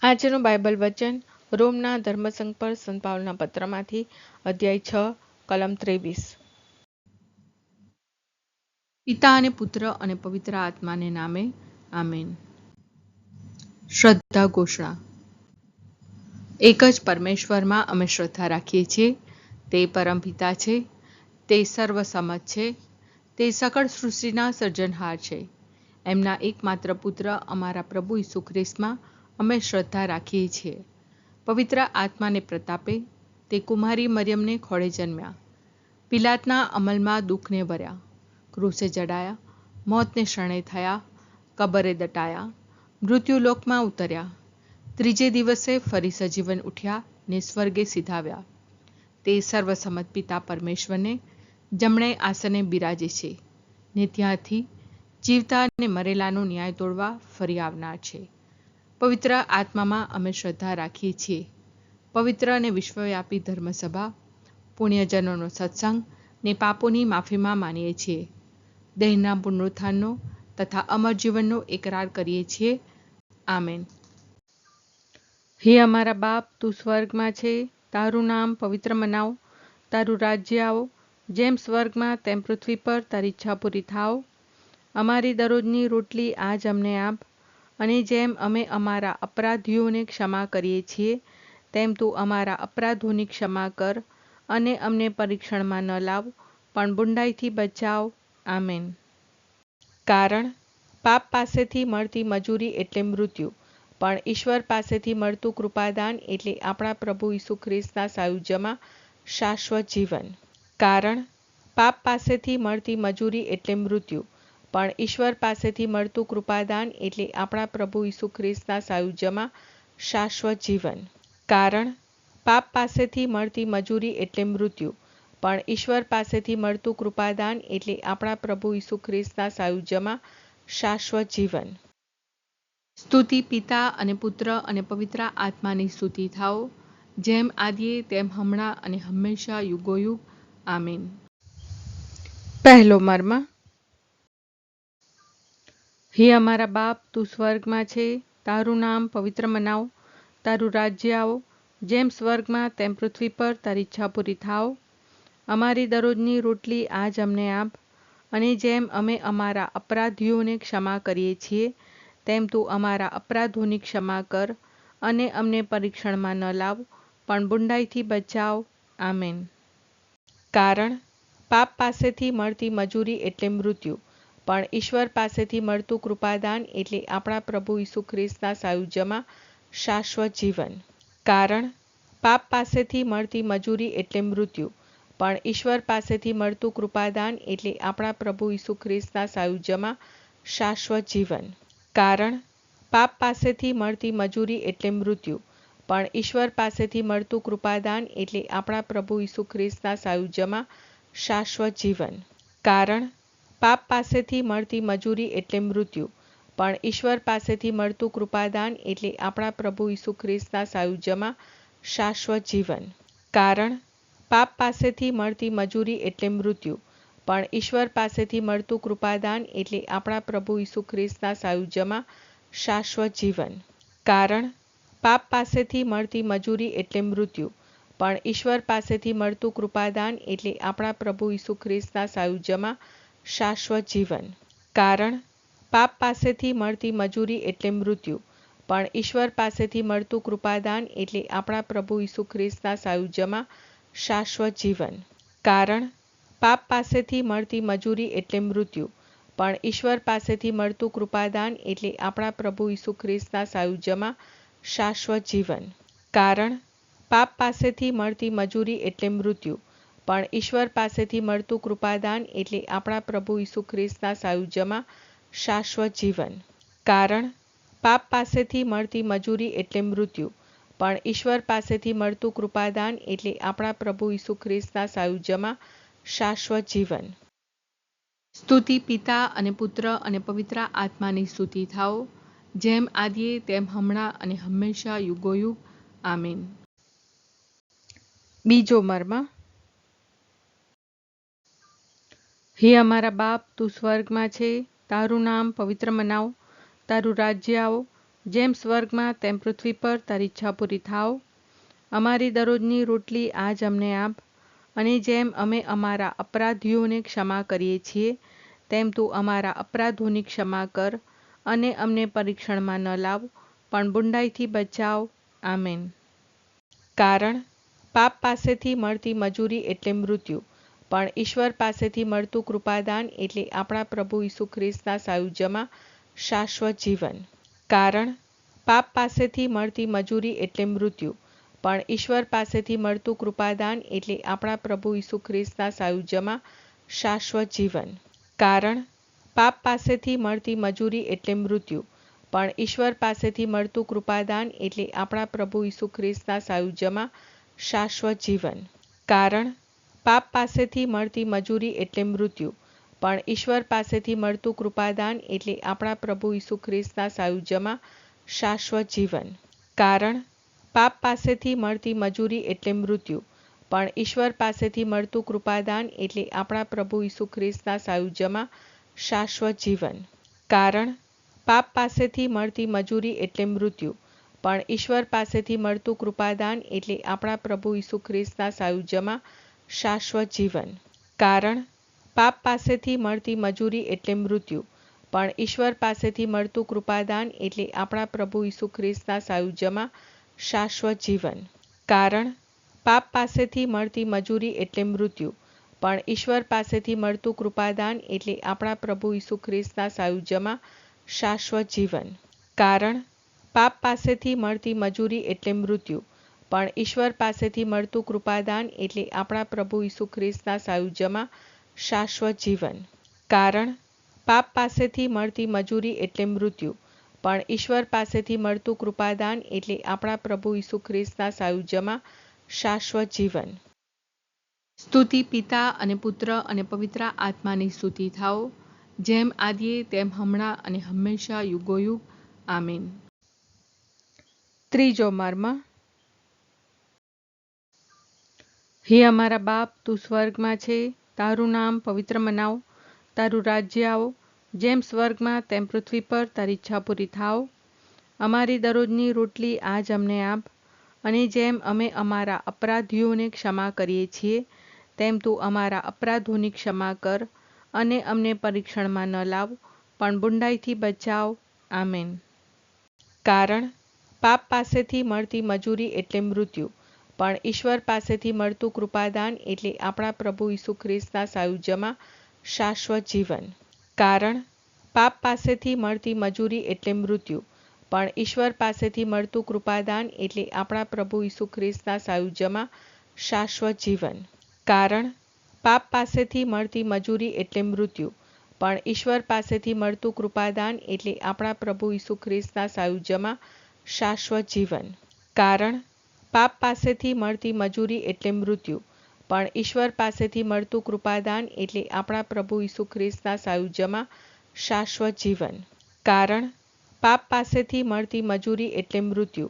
આજનું બાઇબલ વચન રોમના ધર્મસંઘ પર સંત પાઉલના પત્રમાંથી અધ્યાય 6 કલમ 23। પિતા અને પુત્ર અને પવિત્ર આત્માને નામે આમેન। શ્રદ્ધા ઘોષણા। એક જ પરમેશ્વરમાં અમે શ્રદ્ધા રાખીએ છીએ। તે પરમપિતા છે, તે સર્વસમત છે, તે સકળ સૃષ્ટિના સર્જનહાર છે। એમના એકમાત્ર પુત્ર અમારા પ્રભુ ઈસુ ખ્રિસ્તમાં અમે શ્રદ્ધા રાખીએ છીએ। પવિત્ર આત્માને પ્રતાપે તે કુમારી મરિયમને ખોળે જન્મ્યા, પિલાતના અમલમાં દુઃખને ભર્યા, ક્રૂસે જડાયા, મોતને શરણે થયા, કબરે દટાયા, મૃત્યુલોકમાં ઉતર્યા, ત્રીજે દિવસે ફરી સજીવન ઉઠ્યા ને સ્વર્ગે સિધાવ્યા। તે સર્વસમત પિતા પરમેશ્વરને જમણે આસને બિરાજે છે ને ત્યાંથી જીવતા અને મરેલાનો ન્યાય તોડવા ફરી આવનાર છે। પવિત્ર આત્મામાં અમે શ્રદ્ધા રાખીએ છીએ। પવિત્ર અને વિશ્વવ્યાપી ધર્મસભા, પુણ્યજનોનો સત્સંગ ને પાપોની માફીમાં માનીએ છીએ। દેહના પુનરુત્થાનનો તથા અમર જીવનનો એકરાર કરીએ છીએ। આમેન। હે અમારા બાપ, તું સ્વર્ગમાં છે, તારું નામ પવિત્ર મનાવો, તારું રાજ્ય આવો, જેમ સ્વર્ગમાં તેમ પૃથ્વી પર તારી ઈચ્છા પૂરી થાવ। અમારી દરરોજની રોટલી આજ અમને આપ, અને જેમ અમે અમારા અપરાધીઓને ક્ષમા કરીએ છીએ તેમ તું અમારા અપરાધોની ક્ષમા કર, અને અમને પરીક્ષણમાં ન લાવ પણ બુંડાઈથી બચાવ। આમેન। કારણ પાપ પાસેથી મળતી મજૂરી એટલે મૃત્યુ, પણ ઈશ્વર પાસેથી મળતું કૃપાદાન એટલે આપણા પ્રભુ ઈસુ ખ્રિસ્તના સાયુજ્યમાં શાશ્વત જીવન। કારણ પાપ પાસેથી મળતી મજૂરી એટલે મૃત્યુ, પણ ઈશ્વર પાસેથી મળતું કૃપાદાન એટલે આપણા પ્રભુ ઈસુ ખ્રિસ્તના સાયુજ્યમાં શાશ્વત જીવન। કારણ પાપ પાસેથી મળતી મજૂરી એટલે મૃત્યુ, પણ ઈશ્વર પાસેથી મળતું કૃપાદાન એટલે આપણા પ્રભુ ઈસુ ખ્રિસ્તના સાયુજ્યમાં શાશ્વત જીવન। સ્તુતિ પિતા અને પુત્ર અને પવિત્ર આત્માની સ્તુતિ થાઓ, જેમ આદિએ તેમ હમણાં અને હંમેશા યુગોયુગ। આમીન। પહેલો મર્મ। હે અમારા બાપ, તું સ્વર્ગમાં છે, તારું નામ પવિત્ર મનાવો, તારું રાજ્ય આવો, જેમ સ્વર્ગમાં તેમ પૃથ્વી પર તારી ઈચ્છા પૂરી થાવ। અમારી દરરોજની રોટલી આજ અમને આપ, અને જેમ અમે અમારા અપરાધીઓને ક્ષમા કરીએ છીએ તેમ તું અમારા અપરાધોની ક્ષમા કર, અને અમને પરીક્ષણમાં ન લાવ પણ બુંડાઈથી બચાવ। આમેન। કારણ પાપ પાસેથી મળતી મજૂરી એટલે મૃત્યુ, પણ ઈશ્વર પાસેથી મળતું કૃપાદાન એટલે આપણા પ્રભુ ઈસુ ખ્રિસ્તના સાયુજ્યમાં શાશ્વત જીવન। કારણ પાપ પાસેથી મળતી મજૂરી એટલે મૃત્યુ, પણ ઈશ્વર પાસેથી મળતું કૃપાદાન એટલે આપણા પ્રભુ ઈસુ ખ્રિસ્તના સાયુજ્યમાં શાશ્વત જીવન। કારણ પાપ પાસેથી મળતી મજૂરી એટલે મૃત્યુ, પણ ઈશ્વર પાસેથી મળતું કૃપાદાન એટલે આપણા પ્રભુ ઈસુ ખ્રિસ્તના સાયુજ્યમાં શાશ્વત જીવન। કારણ પાપ પાસેથી મળતી મજૂરી એટલે મૃત્યુ, પણ ઈશ્વર પાસેથી મળતું કૃપાદાન એટલે આપણા પ્રભુ ઈસુ ખ્રિસ્તના સાયુજ્યમાં શાશ્વત જીવન। કારણ પાપ પાસેથી મળતી મજૂરી એટલે મૃત્યુ, પણ ઈશ્વર પાસેથી મળતું કૃપાદાન એટલે આપણા પ્રભુ ઈસુ ખ્રિસ્તના સાયુજ્યમાં શાશ્વત જીવન। કારણ પાપ પાસેથી મળતી મજૂરી એટલે મૃત્યુ, પણ ઈશ્વર પાસેથી મળતું કૃપાદાન એટલે આપણા પ્રભુ ઈસુ ખ્રિસ્તના સાયુજ્યમાં શાશ્વત જીવન। કારણ પાપ પાસેથી મળતી મજૂરી એટલે મૃત્યુ, પણ ઈશ્વર પાસેથી મળતું કૃપાદાન એટલે આપણા પ્રભુ ઈસુ ખ્રિસ્તના સાયુજ્યમાં શાશ્વત જીવન। કારણ પાપ પાસેથી મળતી મજૂરી એટલે મૃત્યુ, પણ ઈશ્વર પાસેથી મળતું કૃપાદાન એટલે આપણા પ્રભુ ઈસુ ખ્રિસ્તના સાયુજ્યમાં શાશ્વત જીવન। કારણ પાપ પાસેથી મળતી મજૂરી એટલે મૃત્યુ, પણ ઈશ્વર પાસેથી મળતું કૃપાદાન એટલે આપણા પ્રભુ ઈસુ ખ્રિસ્તના સાયુજ્યમાં શાશ્વત જીવન। કારણ પાપ પાસેથી મળતી મજૂરી એટલે મૃત્યુ, પણ ઈશ્વર પાસેથી મળતું કૃપાદાન એટલે આપણા પ્રભુ ઈસુ ખ્રિસ્તના સાયુજ્યમાં શાશ્વત જીવન। સ્તુતિ પિતા અને પુત્ર અને પવિત્ર આત્માની સ્તુતિ થાઓ, જેમ આદિએ તેમ હમણાં અને હંમેશા યુગોયુગ। આમીન। બીજો મર્મ। હે અમારા બાપ, તું સ્વર્ગમાં છે, તારું નામ પવિત્ર મનાવો, તારું રાજ્ય આવો, જેમ સ્વર્ગમાં તેમ પૃથ્વી પર તારી ઈચ્છા પૂરી થાવ. અમારી દરરોજની રોટલી આજ અમને આપ, અને જેમ અમે અમારા અપરાધીઓને ક્ષમા કરીએ છીએ તેમ તું અમારા અપરાધોની ક્ષમા કર, અને અમને પરીક્ષણમાં ન લાવ, પણ બુંડાઈથી બચાવ. આમેન. કારણ પાપ પાસેથી મળતી મજૂરી એટલે મૃત્યુ, પણ ઈશ્વર પાસેથી મળતું કૃપાદાન એટલે આપણા પ્રભુ ઈસુ ખ્રિસ્તના સાયુજ્યમાં શાશ્વત જીવન. કારણ પાપ પાસેથી મળતી મજૂરી એટલે મૃત્યુ, પણ ઈશ્વર પાસેથી મળતું કૃપાદાન એટલે આપણા પ્રભુ ઈસુ ખ્રિસ્તના સાયુજ્યમાં શાશ્વત જીવન. કારણ પાપ પાસેથી મળતી મજૂરી એટલે મૃત્યુ, પણ ઈશ્વર પાસેથી મળતું કૃપાદાન એટલે આપણા પ્રભુ ઈસુ ખ્રિસ્તના સાયુજ્યમાં શાશ્વત જીવન. કારણ પાપ પાસેથી મળતી મજૂરી એટલે મૃત્યુ, પણ ઈશ્વર પાસેથી મળતું કૃપાદાન એટલે આપણા પ્રભુ ઈસુ ખ્રિસ્તના સાયુજ્યમાં શાશ્વત જીવન. કારણ પાપ પાસેથી મળતી મજૂરી એટલે મૃત્યુ, પણ ઈશ્વર પાસેથી મળતું કૃપાદાન એટલે આપણા પ્રભુ ઈસુ ખ્રિસ્તના સાયુજ્યમાં શાશ્વત જીવન. કારણ પાપ પાસેથી મળતી મજૂરી એટલે મૃત્યુ, પણ ઈશ્વર પાસેથી મળતું કૃપાદાન એટલે આપણા પ્રભુ ઈસુ ખ્રિસ્તના સાયુજ્યમાં શાશ્વત જીવન. કારણ પાપ પાસેથી મળતી મજૂરી એટલે મૃત્યુ, પણ ઈશ્વર પાસેથી મળતું કૃપાદાન એટલે આપણા પ્રભુ ઈસુ ખ્રિસ્તના સાયુજ્યમાં શાશ્વત જીવન. કારણ પાપ પાસેથી મળતી મજૂરી એટલે મૃત્યુ, પણ ઈશ્વર પાસેથી મળતું કૃપાદાન એટલે આપણા પ્રભુ ઈસુ ખ્રિસ્તના સાયુજ્યમાં શાશ્વત જીવન. કારણ પાપ પાસેથી મળતી મજૂરી એટલે મૃત્યુ, પણ ઈશ્વર પાસેથી મળતું કૃપાદાન એટલે આપણા પ્રભુ ઈસુ ખ્રિસ્તના સાયુજ્યમાં શાશ્વત જીવન. કારણ પાપ પાસેથી મળતી મજૂરી એટલે મૃત્યુ, પણ ઈશ્વર પાસેથી મળતું કૃપાદાન એટલે આપણા પ્રભુ ઈસુ ખ્રિસ્તના સાયુજ્યમાં શાશ્વત જીવન. સ્તુતિ પિતા અને પુત્ર અને પવિત્ર આત્માની સ્તુતિ થાઓ, જેમ આદિએ તેમ હમણાં અને હંમેશા યુગોયુગ. આમીન. ત્રીજો મર્મ. હે અમારા બાપ, તું સ્વર્ગમાં છે, તારું નામ પવિત્ર મનાવ, તારું રાજ્ય આવો, જેમ સ્વર્ગમાં તેમ પૃથ્વી પર તારી ઈચ્છા પૂરી થાવ. અમારી દરરોજની રોટલી આજ અમને આપ, અને જેમ અમે અમારા અપરાધીઓને ક્ષમા કરીએ છીએ તેમ તું અમારા અપરાધોની ક્ષમા કર, અને અમને પરીક્ષણમાં ન લાવ, પણ બુંડાઈથી બચાવ. આમેન. કારણ પાપ પાસેથી મળતી મજૂરી એટલે મૃત્યુ, પણ ઈશ્વર પાસેથી મળતું કૃપાદાન એટલે આપણા પ્રભુ ઈસુ ખ્રિસ્તના સાયુજ્યમાં શાશ્વત જીવન. કારણ પાપ પાસેથી મળતી મજૂરી એટલે મૃત્યુ, પણ ઈશ્વર પાસેથી મળતું કૃપાદાન એટલે આપણા પ્રભુ ઈસુ ખ્રિસ્તના સાયુજ્યમાં શાશ્વત જીવન. કારણ પાપ પાસેથી મળતી મજૂરી એટલે મૃત્યુ, પણ ઈશ્વર પાસેથી મળતું કૃપાદાન એટલે આપણા પ્રભુ ઈસુ ખ્રિસ્તના સાયુજ્યમાં શાશ્વત જીવન. કારણ પાપ પાસેથી મળતી મજૂરી એટલે મૃત્યુ, પણ ઈશ્વર પાસેથી મળતું કૃપાદાન એટલે આપણા પ્રભુ ઈસુ ખ્રિસ્તના સાયુજ્યમાં શાશ્વત જીવન. કારણ પાપ પાસેથી મળતી મજૂરી એટલે મૃત્યુ,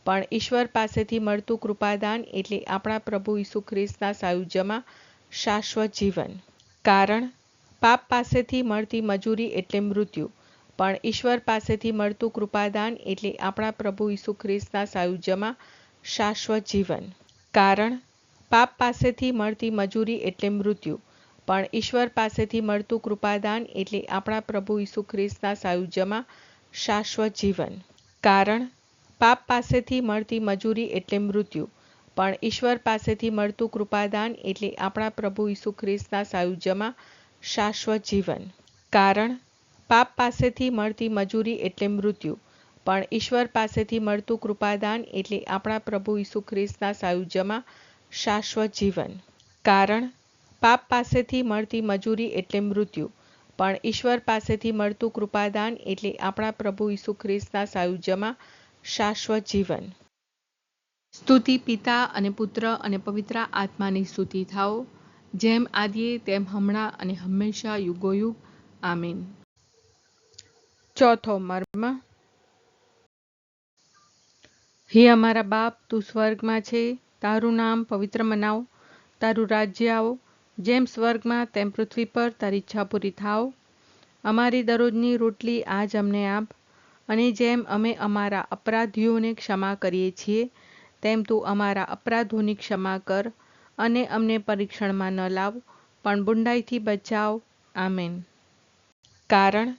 પણ ઈશ્વર પાસેથી મળતું કૃપાદાન એટલે આપણા પ્રભુ ઈસુ ખ્રિસ્તના સાયુજ્યમાં શાશ્વત જીવન. કારણ પાપ પાસેથી મળતી મજૂરી એટલે મૃત્યુ, પણ ઈશ્વર પાસેથી મળતું કૃપાદાન એટલે આપણા પ્રભુ ઈસુ ખ્રિસ્તના સાયુજ્યમાં શાશ્વત જીવન. કારણ પાપ પાસેથી મળતી મજૂરી એટલે મૃત્યુ, પણ ઈશ્વર પાસેથી મળતું કૃપાદાન એટલે આપણા પ્રભુ ઈસુ ખ્રિસ્તના સાયુજ્યમાં શાશ્વત જીવન. કારણ પાપ પાસેથી મળતી મજૂરી એટલે મૃત્યુ, પણ ઈશ્વર પાસેથી મળતું કૃપાદાન એટલે આપણા પ્રભુ ઈસુ ખ્રિસ્તના સાયુજ્યમાં શાશ્વત જીવન. કારણ પાપ પાસેથી મળતી મજૂરી એટલે મૃત્યુ, પણ ઈશ્વર પાસેથી મળતું કૃપાદાન એટલે આપણા પ્રભુ ઈસુ ખ્રિસ્તના સાયુજ્યમાં શાશ્વત જીવન. કારણ પાપ પાસેથી મળતી મજૂરી એટલે મૃત્યુ, પણ ઈશ્વર પાસેથી મળતું કૃપાદાન એટલે આપણા પ્રભુ ઈસુ ખ્રિસ્તના સાયુજ્યમાં શાશ્વત જીવન. સ્તુતિ પિતા અને પુત્ર અને પવિત્ર આત્માની સ્તુતિ થાઓ, જેમ આદિએ તેમ હમણાં અને હંમેશા યુગોયુગ. આમીન. ચોથો મર્મ. હે અમારા બાપ, તું સ્વર્ગમાં છે, તારું નામ પવિત્ર મનાવ, તારું રાજ્ય આવો, જેમ સ્વર્ગમાં તેમ પૃથ્વી પર તારી ઈચ્છા પૂરી થાવ. અમારી દરરોજની રોટલી આજ અમને આપ, અને જેમ અમે અમારા અપરાધીઓને ક્ષમા કરીએ છીએ તેમ તું અમારા અપરાધોની ક્ષમા કર અને અમને પરીક્ષણમાં ન લાવ પણ બુંડાઈથી બચાવ. આમેન. કારણ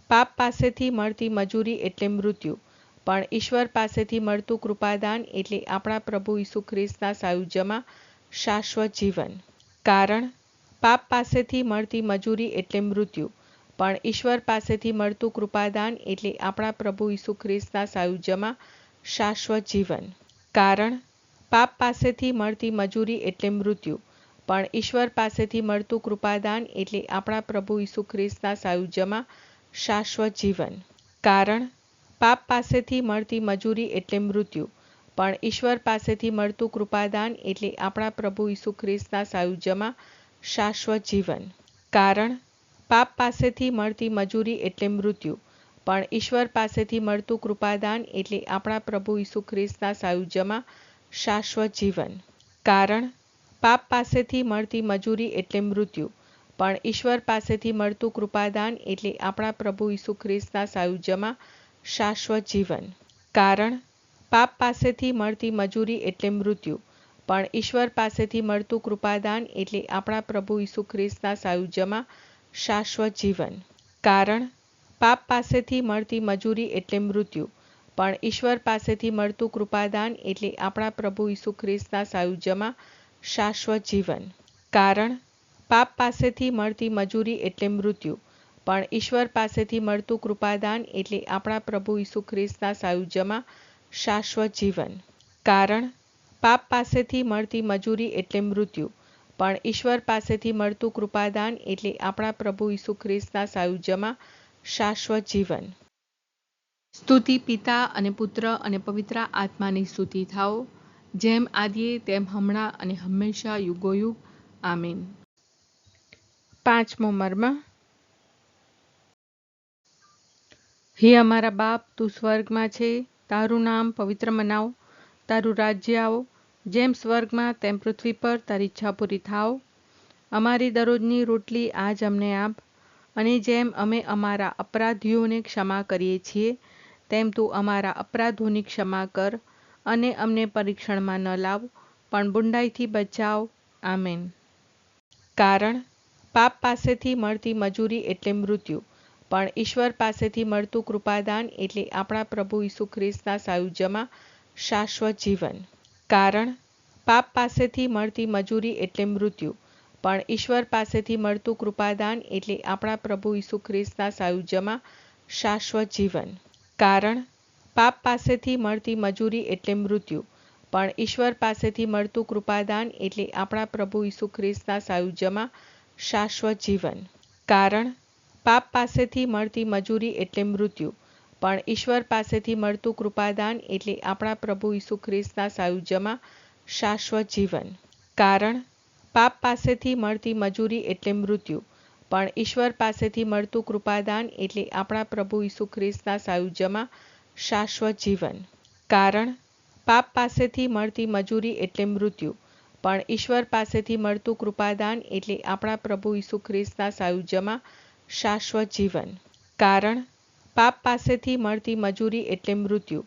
પાપ પાસેથી મળતી મજૂરી એટલે મૃત્યુ, પણ ઈશ્વર પાસેથી મળતું કૃપાદાન એટલે આપણા પ્રભુ ઈસુ ખ્રિસ્તના સાયુજ્યમાં શાશ્વત જીવન. કારણ પાપ પાસેથી મળતી મજૂરી એટલે મૃત્યુ, પણ ઈશ્વર પાસેથી મળતું કૃપાદાન એટલે આપણા પ્રભુ ઈસુ ખ્રિસ્તના સાયુજ્યમાં શાશ્વત જીવન. કારણ પાપ પાસેથી મળતી મજૂરી એટલે મૃત્યુ, પણ ઈશ્વર પાસેથી મળતું કૃપાદાન એટલે આપણા પ્રભુ ઈસુ ખ્રિસ્તના સાયુજ્યમાં શાશ્વત જીવન. કારણ પાપ પાસેથી મળતી મજૂરી એટલે મૃત્યુ, પણ ઈશ્વર પાસેથી મળતું કૃપાદાન એટલે આપણા પ્રભુ ઈસુ ખ્રિસ્તના સાયુજ્યમાં શાશ્વત જીવન. કારણ પાપ પાસેથી મળતી મજૂરી એટલે મૃત્યુ, પણ ઈશ્વર પાસેથી મળતું કૃપાદાન એટલે આપણા પ્રભુ ઈસુ ખ્રિસ્તના સાયુજ્યમાં શાશ્વત જીવન. કારણ પાપ પાસેથી મળતી મજૂરી એટલે મૃત્યુ, પણ ઈશ્વર પાસેથી મળતું કૃપાદાન એટલે આપણા પ્રભુ ઈસુ ખ્રિસ્તના સાયુજ્યમાં શાશ્વત જીવન. કારણ પાપ પાસેથી મળતી મજૂરી એટલે મૃત્યુ, પણ ઈશ્વર પાસેથી મળતું કૃપાદાન એટલે આપણા પ્રભુ ઈસુ ખ્રિસ્તના સાયુજ્યમાં શાશ્વત જીવન. કારણ પાપ પાસેથી મળતી મજૂરી એટલે મૃત્યુ, પણ ઈશ્વર પાસેથી મળતું કૃપાદાન એટલે આપણા પ્રભુ ઈસુ ખ્રિસ્તના સાયુજ્યમાં શાશ્વત જીવન. કારણ પાપ પાસેથી મળતી મજૂરી એટલે મૃત્યુ, પણ ઈશ્વર પાસેથી મળતું કૃપાદાન એટલે આપણા પ્રભુ ઈસુ ખ્રિસ્તના સાયુજ્યમાં શાશ્વત જીવન. કારણ પાપ પાસેથી મળતી મજૂરી એટલે મૃત્યુ, પણ ઈશ્વર પાસેથી મળતું કૃપાદાન એટલે આપણા પ્રભુ ઈસુ ખ્રિસ્તના સાયુજ્યમાં શાશ્વત જીવન. સ્તુતિ પિતા અને પુત્ર અને પવિત્ર આત્માની સ્તુતિ થાઓ, જેમ આદિએ તેમ હમણાં અને હંમેશા યુગોયુગ. આમીન. પાંચમો મર્મ. હે અમારા બાપ, તું સ્વર્ગમાં છે, તારું નામ પવિત્ર મનાવ, તારું રાજ્ય આવો, જેમ સ્વર્ગમાં તેમ પૃથ્વી પર તારી ઈચ્છા પૂરી થાવ. અમારી દરરોજની રોટલી આજ અમને આપ, અને જેમ અમે અમારા અપરાધીઓને ક્ષમા કરીએ છીએ તેમ તું અમારા અપરાધોની ક્ષમા કર અને અમને પરીક્ષણમાં ન લાવ પણ બુંડાઈથી બચાવ. આમેન. કારણ પાપ પાસેથી મળતી મજૂરી એટલે મૃત્યુ, પણ ઈશ્વર પાસેથી મળતું કૃપાદાન એટલે આપણા પ્રભુ ઈસુ ખ્રિસ્તના સાયુજ્યમાં શાશ્વત જીવન. કારણ પાપ પાસેથી મળતી મજૂરી એટલે મૃત્યુ, પણ ઈશ્વર પાસેથી મળતું કૃપાદાન એટલે આપણા પ્રભુ ઈસુ ખ્રિસ્તના સાયુજ્યમાં શાશ્વત જીવન. કારણ પાપ પાસેથી મળતી મજૂરી એટલે મૃત્યુ, પણ ઈશ્વર પાસેથી મળતું કૃપાદાન એટલે આપણા પ્રભુ ઈસુ ખ્રિસ્તના સાયુજ્યમાં શાશ્વત જીવન. કારણ પાપ પાસેથી મળતી મજૂરી એટલે મૃત્યુ, પણ ઈશ્વર પાસેથી મળતું કૃપાદાન એટલે આપણા પ્રભુ ઈસુ ખ્રિસ્તના સાયુજ્યમાં શાશ્વત જીવન. કારણ પાપ પાસેથી મળતી મજૂરી એટલે મૃત્યુ, પણ ઈશ્વર પાસેથી મળતું કૃપાદાન એટલે આપણા પ્રભુ ઈસુ ખ્રિસ્તના સાયુજ્યમાં શાશ્વત જીવન. કારણ પાપ પાસેથી મળતી મજૂરી એટલે મૃત્યુ, પણ ઈશ્વર પાસેથી મળતું કૃપાદાન એટલે આપણા પ્રભુ ઈસુ ખ્રિસ્તના સાયુજ્યમાં શાશ્વત જીવન. કારણ પાપ પાસેથી મળતી મજૂરી એટલે મૃત્યુ,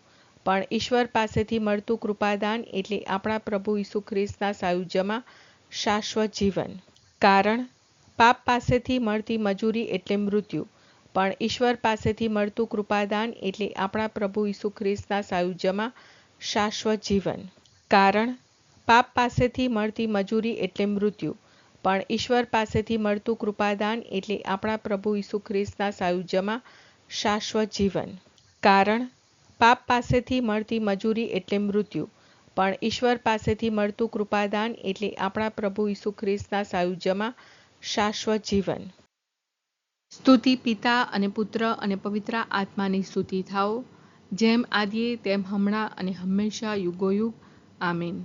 પણ ઈશ્વર પાસેથી મળતું કૃપાદાન એટલે આપણા પ્રભુ ઈસુ ખ્રિસ્તના સાયુજ્યમાં શાશ્વત જીવન. કારણ પાપ પાસેથી મળતી મજૂરી એટલે મૃત્યુ, પણ ઈશ્વર પાસેથી મળતું કૃપાદાન એટલે આપણા પ્રભુ ઈસુ ખ્રિસ્તના સાયુજ્યમાં શાશ્વત જીવન. કારણ પાપ પાસેથી મળતી મજૂરી એટલે મૃત્યુ, પણ ઈશ્વર પાસેથી મળતું કૃપાદાન એટલે આપણા પ્રભુ ઈસુ ખ્રિસ્તના સાયુજ્યમાં શાશ્વત જીવન. કારણ પાપ પાસેથી મળતી મજૂરી એટલે મૃત્યુ, પણ ઈશ્વર પાસેથી મળતું કૃપાદાન એટલે આપણા પ્રભુ ઈસુ ખ્રિસ્તના સાયુજ્યમાં શાશ્વત જીવન. સ્તુતિ પિતા અને પુત્ર અને પવિત્ર આત્માની સ્તુતિ થાઓ, જેમ આદિએ તેમ હમણાં અને હંમેશા યુગોયુગ. આમીન.